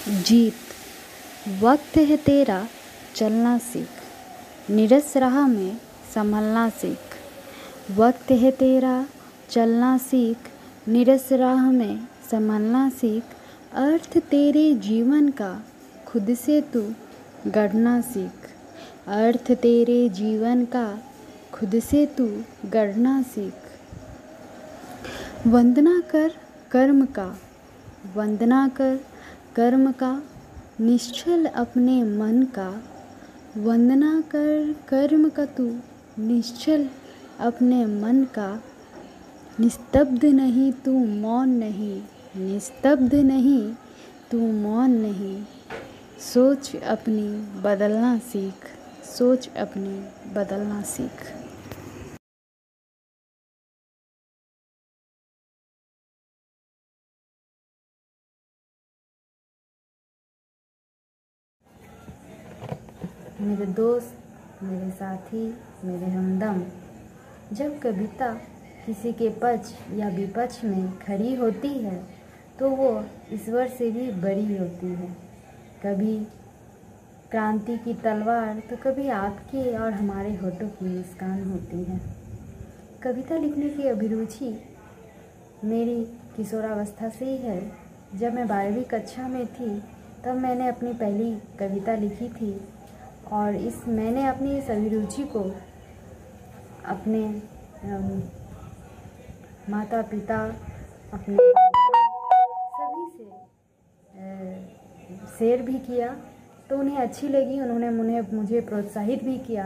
जीत। वक्त है तेरा चलना सीख, नीरस राह में संभलना सीख। वक्त है तेरा चलना सीख, नीरस राह में संभलना सीख। अर्थ तेरे जीवन का खुद से तू गढ़ना सीख। अर्थ तेरे जीवन का खुद से तू गढ़ना सीख। वंदना कर कर्म का, वंदना कर कर्म का, निश्चल अपने मन का। वंदना कर कर्म का तू निश्चल अपने मन का। निस्तब्ध नहीं तू मौन नहीं, निस्तब्ध नहीं तू मौन नहीं। सोच अपनी बदलना सीख, सोच अपनी बदलना सीख। मेरे दोस्त, मेरे साथी, मेरे हमदम, जब कविता किसी के पक्ष या विपक्ष में खड़ी होती है तो वो ईश्वर से भी बड़ी होती है। कभी क्रांति की तलवार तो कभी आपके और हमारे होठों की मुस्कान होती है। कविता लिखने की अभिरुचि मेरी किशोरावस्था से ही है। जब मैं 12वीं कक्षा में थी तब मैंने अपनी पहली कविता लिखी थी और मैंने अपनी इस अभिरुचि को अपने माता पिता, अपने सभी से शेयर भी किया तो उन्हें अच्छी लगी। उन्होंने मुझे प्रोत्साहित भी किया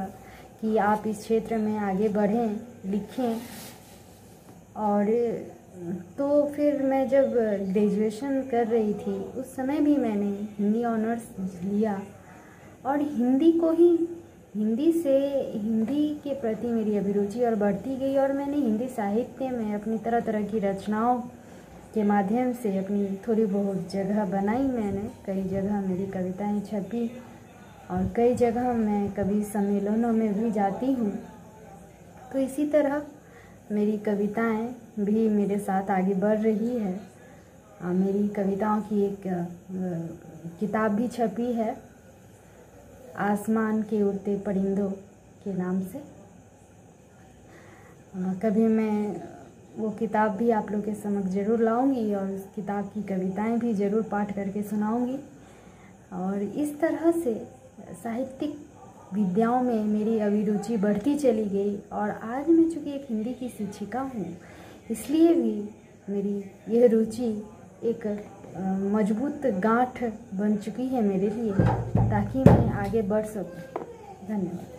कि आप इस क्षेत्र में आगे बढ़ें, लिखें। और तो फिर मैं जब ग्रेजुएशन कर रही थी उस समय भी मैंने हिंदी ऑनर्स लिया और हिंदी के प्रति मेरी अभिरुचि और बढ़ती गई और मैंने हिंदी साहित्य में अपनी तरह तरह की रचनाओं के माध्यम से अपनी थोड़ी बहुत जगह बनाई। मैंने कई जगह मेरी कविताएं छपी और कई जगह मैं कवि सम्मेलनों में भी जाती हूँ। तो इसी तरह मेरी कविताएं भी मेरे साथ आगे बढ़ रही है। मेरी कविताओं की एक किताब भी छपी है, आसमान के उड़ते परिंदों के नाम से। कभी मैं वो किताब भी आप लोग के समक्ष ज़रूर लाऊंगी और उस किताब की कविताएं भी ज़रूर पाठ करके सुनाऊंगी। और इस तरह से साहित्यिक विद्याओं में मेरी अभिरुचि बढ़ती चली गई और आज मैं चूँकि एक हिंदी की शिक्षिका हूँ इसलिए भी मेरी यह रुचि एक मजबूत गांठ बन चुकी है मेरे लिए ताकि मैं आगे बढ़ सकूं। धन्यवाद।